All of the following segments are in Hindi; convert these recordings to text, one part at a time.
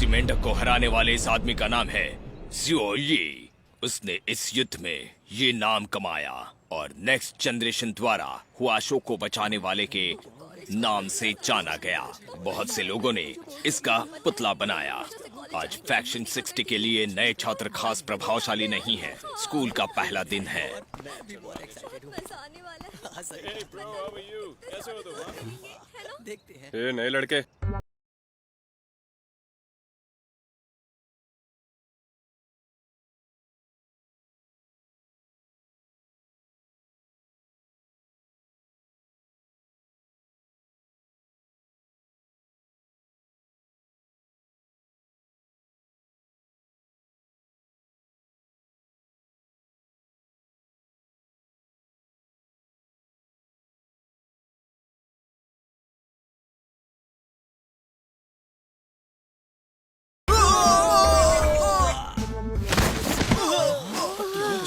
किसी मेंढक को हराने वाले इस आदमी का नाम है ज़ियो यी। उसने इस युद्ध में ये नाम कमाया और नेक्स्ट जनरेशन द्वारा हुआशो को बचाने वाले के नाम से जाना गया। बहुत से लोगों ने इसका पुतला बनाया। आज फैक्शन 60 के लिए नए छात्र खास प्रभावशाली नहीं है। स्कूल का पहला दिन है। ये नए लड़के,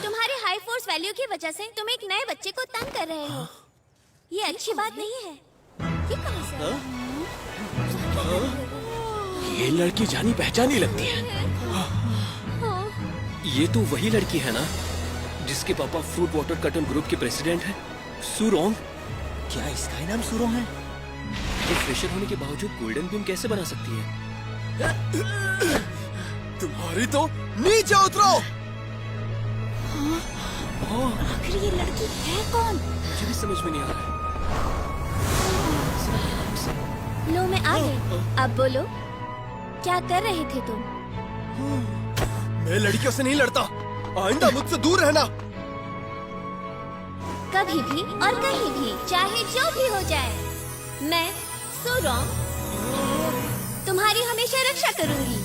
तुम्हारे हाई फोर्स वैल्यू की वजह से तुम एक नए बच्चे को तंग कर रहे हो। ये अच्छी बात नहीं है। ये कहाँ से आया? ये लड़की जानी पहचानी लगती है। ये तो वही लड़की है ना जिसके पापा फ्रूट वाटर कटन ग्रुप के प्रेसिडेंट हैं, सुरोंग। क्या इसका ही नाम सुरोंग है? तो फ्रेशर होने के बावजूद गोल्डन बीम कैसे बना सकती है? तुम्हारी तो नीचे उतरो। आखिर ये लड़की है कौन? मुझे भी समझ में नहीं आ रहा है। लो मैं आ गई। अब बोलो, क्या कर रहे थे तुम? मैं लड़कियों से नहीं लड़ता। आइंदा मुझसे दूर रहना। कभी भी और कहीं भी, चाहे जो भी हो जाए, मैं सुरोंग तुम्हारी हमेशा रक्षा करूंगी।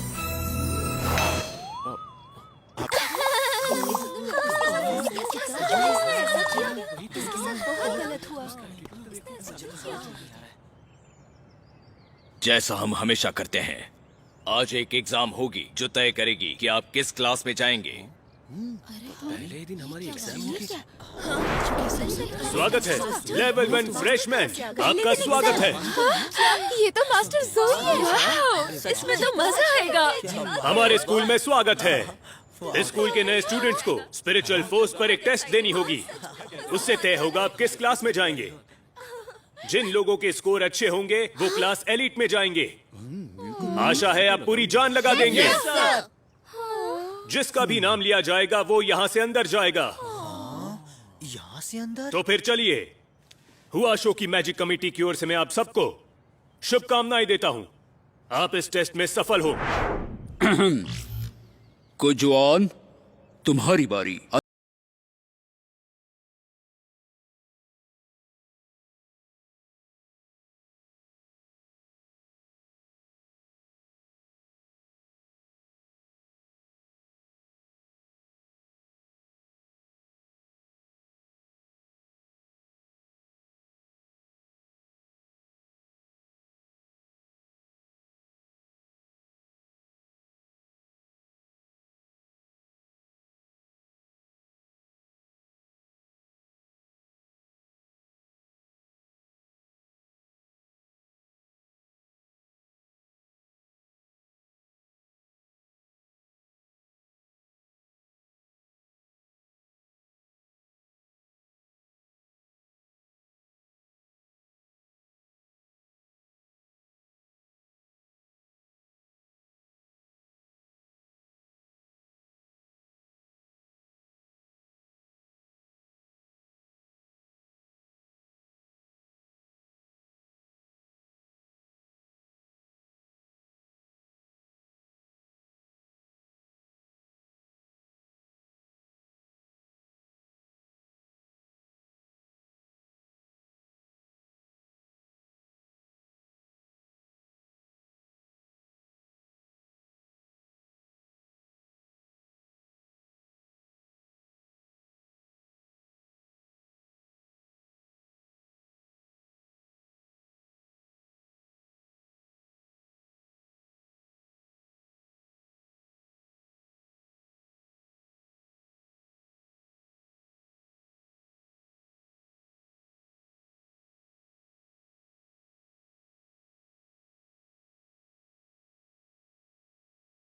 जैसा हम हमेशा करते हैं, आज एक एग्जाम होगी जो तय करेगी कि आप किस क्लास में जाएंगे। पहले ही दिन हमारी एग्जाम होगी। स्वागत है लेवल 1 फ्रेशमैन, आपका स्वागत है। ये तो मास्टर जोई है। इसमें तो मजा आएगा। हमारे स्कूल में स्वागत है। इस स्कूल के नए स्टूडेंट्स को स्पिरिचुअल फोर्स पर एक टेस्ट देनी होगी। उससे तय होगा आप किस क्लास में जाएंगे। जिन लोगों के स्कोर अच्छे होंगे वो क्लास एलिट में जाएंगे। आशा है आप पूरी जान लगा देंगे। जिसका भी नाम लिया जाएगा वो यहाँ से अंदर जाएगा। यहाँ से अंदर? तो फिर चलिए, हुआशो की मैजिक कमेटी की ओर से मैं आप सबको शुभकामनाएं देता हूँ। आप इस टेस्ट में सफल हो। कुजवान, तुम्हारी बारी।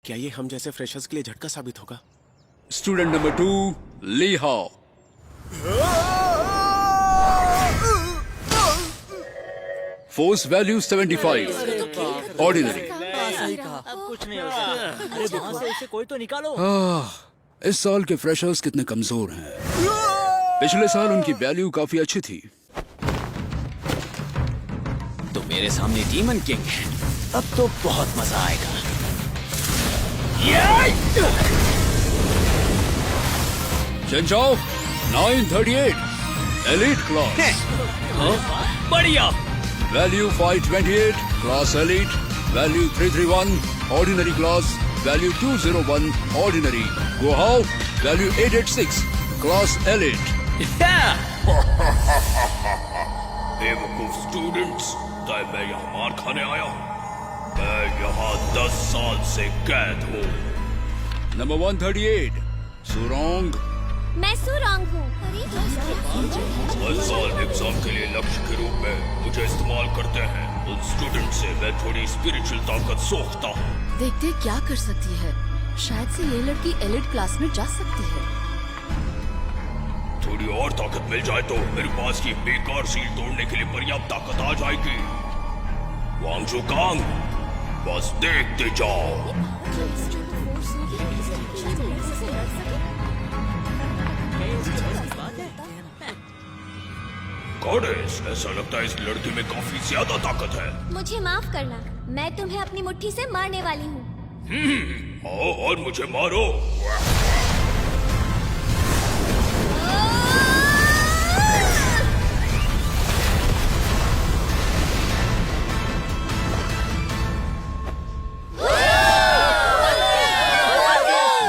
क्या ये हम जैसे फ्रेशर्स के लिए झटका साबित होगा? स्टूडेंट नंबर 2 ली हाओ। Force value 75 ordinary. कोई तो निकालो। इस साल के फ्रेशर्स कितने कमजोर हैं। पिछले साल उनकी वैल्यू काफी अच्छी थी। तो मेरे सामने डीमन किंग है, अब तो बहुत मजा आएगा। चेंजाओ 938 एलीट क्लास। बढ़िया। Value 528 class elite. Value 331 ordinary class. Value 201 ordinary. गुहाओ वैल्यू 886 क्लास एलीट। बेवकूफ स्टूडेंट्स, क्या मैं यहाँ मार खाने आया हूँ? मैं यहाँ 10 साल से कैद हूँ। नंबर 138 सुरोंग। मैं सुरोंग हूँ। हर साल एग्जाम के लिए लक्ष्य के रूप में मुझे इस्तेमाल करते हैं। उन स्टूडेंट से मैं थोड़ी स्पिरिचुअल ताकत सोखता हूँ। देखते क्या कर सकती है। शायद से ये लड़की एलिट क्लास में जा सकती है। थोड़ी और ताकत मिल जाए तो मेरे पास की बेकार सील तोड़ने के लिए पर्याप्त ताकत आ जाएगी। वांगजू कांग, बस देखते जाओ। गॉडेस, ऐसा लगता है इस लड़की में काफी ज्यादा ताकत है। मुझे माफ करना, मैं तुम्हें अपनी मुट्ठी से मारने वाली हूँ। आओ और मुझे मारो।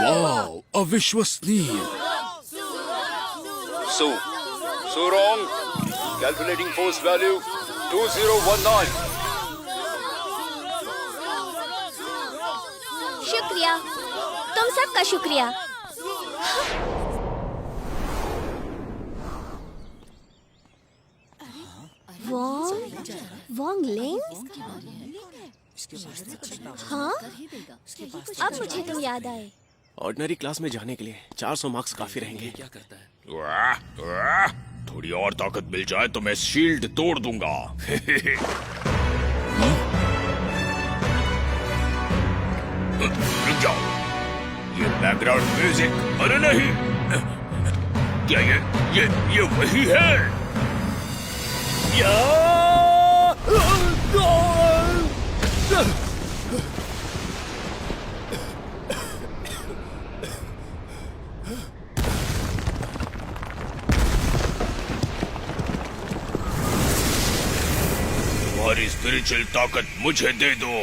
वाओ, अविश्वसनीय। सुरोंग कैलकुलेटिंग फोर्स वैल्यू 2019। शुक्रिया, तुम सबका शुक्रिया। वोंग लिंग? हाँ, अब मुझे तुम याद आए। ऑर्डिनरी क्लास में जाने के लिए 400 मार्क्स काफी रहेंगे। क्या करता है? थोड़ी और ताकत मिल जाए तो मैं शील्ड तोड़ दूंगा। रुक जाओ, ये बैकग्राउंड म्यूजिक। अरे नहीं, क्या ये वही है? तुम्हारी स्पिरिचुअल ताकत मुझे दे दो।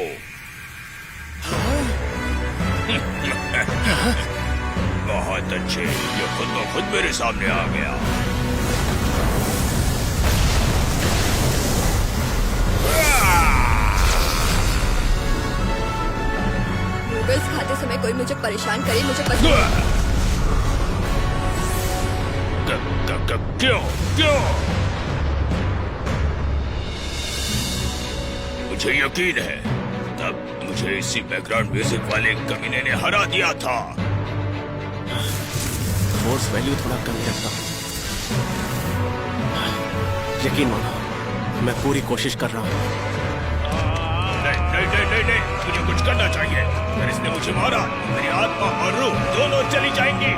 बहुत अच्छे, ये खुद ब खुद मेरे सामने आ गया। नूडल्स खाते समय कोई मुझे परेशान करे, मुझे पसंद नहीं। क्यों? मुझे यकीन है तब मुझे इसी बैकग्राउंड म्यूजिक वाले कमीने ने हरा दिया था। फोर्स वैल्यू थोड़ा कम रखता हूँ। यकीन मानो, मैं पूरी कोशिश कर रहा हूँ। नहीं, मुझे कुछ करना चाहिए। अगर इसने मुझे मारा, मेरी आत्मा और रूह दोनों चली जाएंगी।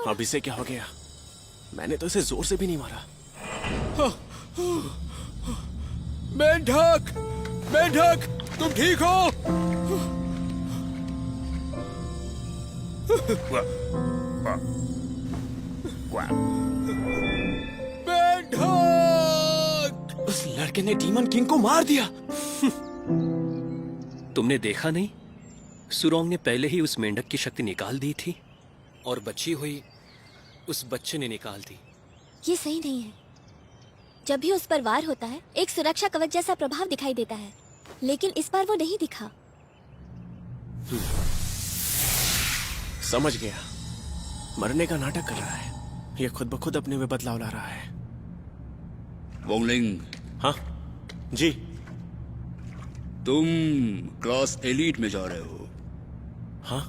अब इसे क्या हो गया? मैंने तो इसे जोर से भी नहीं मारा। मेंढक, तुम ठीक हो? उस लड़के ने डीमन किंग को मार दिया। तुमने देखा नहीं? सुरोंग ने पहले ही उस मेंढक की शक्ति निकाल दी थी और बची हुई उस बच्चे ने निकाल दी। ये सही नहीं है। जब भी उस पर वार होता है एक सुरक्षा कवच जैसा प्रभाव दिखाई देता है, लेकिन इस बार वो नहीं दिखा। समझ गया, मरने का नाटक कर रहा है। ये खुद ब खुद अपने में बदलाव ला रहा है। वोंगलिंग, हाँ जी। तुम क्लास एलीट में जा रहे हो। हाँ,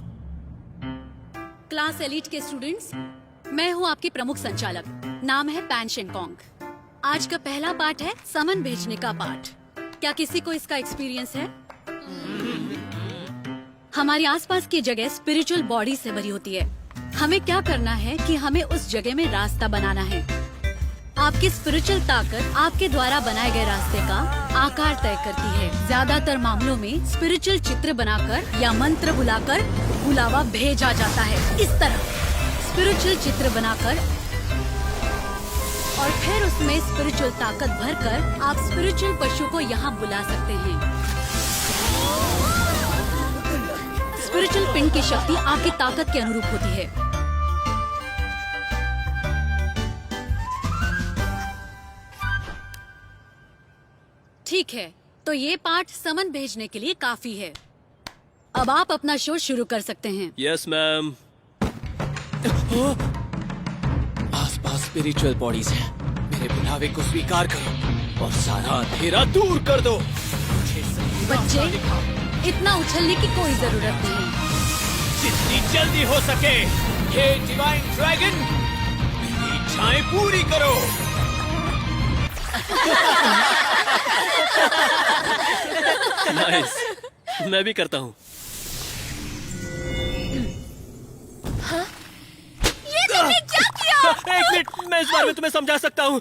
क्लास एलीट के स्टूडेंट्स, मैं हूँ आपकी प्रमुख संचालक। नाम है पैन शेंगकोंग। आज का पहला पाठ है समन भेजने का पाठ। क्या किसी को इसका एक्सपीरियंस है? हमारी आसपास की जगह स्पिरिचुअल बॉडी से भरी होती है। हमें क्या करना है कि हमें उस जगह में रास्ता बनाना है। आपकी स्पिरिचुअल ताकत आपके द्वारा बनाए गए रास्ते का आकार तय करती है। ज्यादातर मामलों में स्पिरिचुअल चित्र बनाकर या मंत्र बुलाकर बुलावा भेजा जाता है। इस तरह स्पिरिचुअल चित्र बनाकर और फिर उसमें स्पिरिचुअल ताकत भरकर आप स्पिरिचुअल पशु को यहाँ बुला सकते हैं। स्पिरिचुअल पिंड की शक्ति आपकी ताकत के अनुरूप होती है। ठीक है, तो ये पाठ समन भेजने के लिए काफी है। अब आप अपना शो शुरू कर सकते हैं। Yes ma'am. आसपास स्पिरिचुअल बॉडीज हैं। मेरे बुलावे को स्वीकार करो और सारा अंधेरा दूर कर दो। बच्चे, इतना उछलने की कोई जरूरत नहीं। जितनी जल्दी हो सके हे डिवाइन ड्रैगन, मेरी इच्छाएं पूरी करो। नाइस, मैं भी करता हूँ। ये तुमने क्या किया? एक मिनट, मैं इस बारे में तुम्हें समझा सकता हूँ।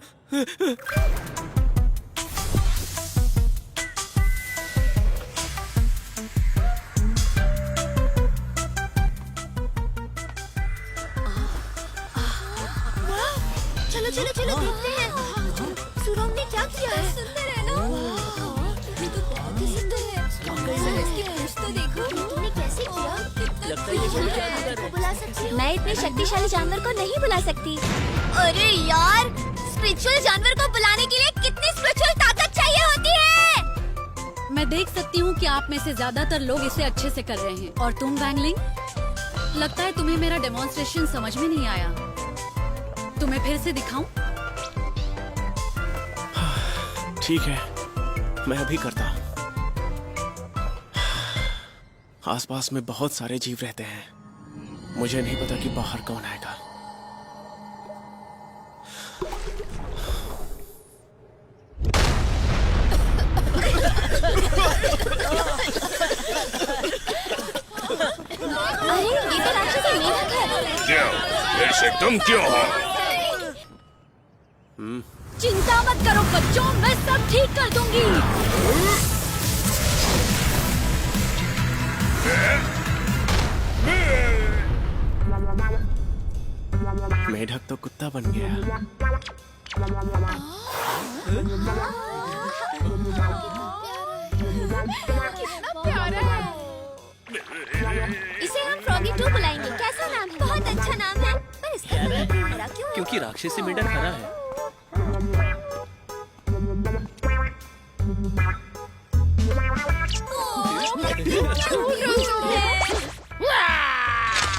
चलो चलो चलो देखते हैं सुरंग ने क्या किया है। सुंदर है ना? ये तो बहुत ही सुंदर है। इसकी पूंछ तो देखो, तुमने कैसे किया? लगता है ये कोई जानवर है। बुला सकती हूँ। मैं इतने शक्तिशाली जानवर को नहीं बुला सकती। अरे यार, स्पिरिचुअल जानवर को बुलाने के लिए कितनी स्पिरिचुअल ताकत चाहिए होती है? मैं देख सकती हूँ कि आप में से ज्यादातर लोग इसे अच्छे से कर रहे हैं। और तुम वैंगलिंग, लगता है तुम्हें मेरा डेमोन्स्ट्रेशन समझ में नहीं आया। तुम्हें फिर से दिखाऊं? ठीक है, मैं अभी करता हूँ। आसपास में बहुत सारे जीव रहते हैं। मुझे नहीं पता कि बाहर कौन आएगा। अरे ये तो राक्षसी मेढक है। क्यों? फिर से तुम क्यों हो? चिंता मत करो बच्चों, मैं सब ठीक कर दूंगी। मेढक तो कुत्ता बन गया। इसे हम फ्रॉगी 2 बुलाएंगे। कैसा नाम है? बहुत अच्छा नाम है। पर इसका नाम हरा क्यों है? क्योंकि राक्षसी मेढक हरा है। क्या बोल रहे हो?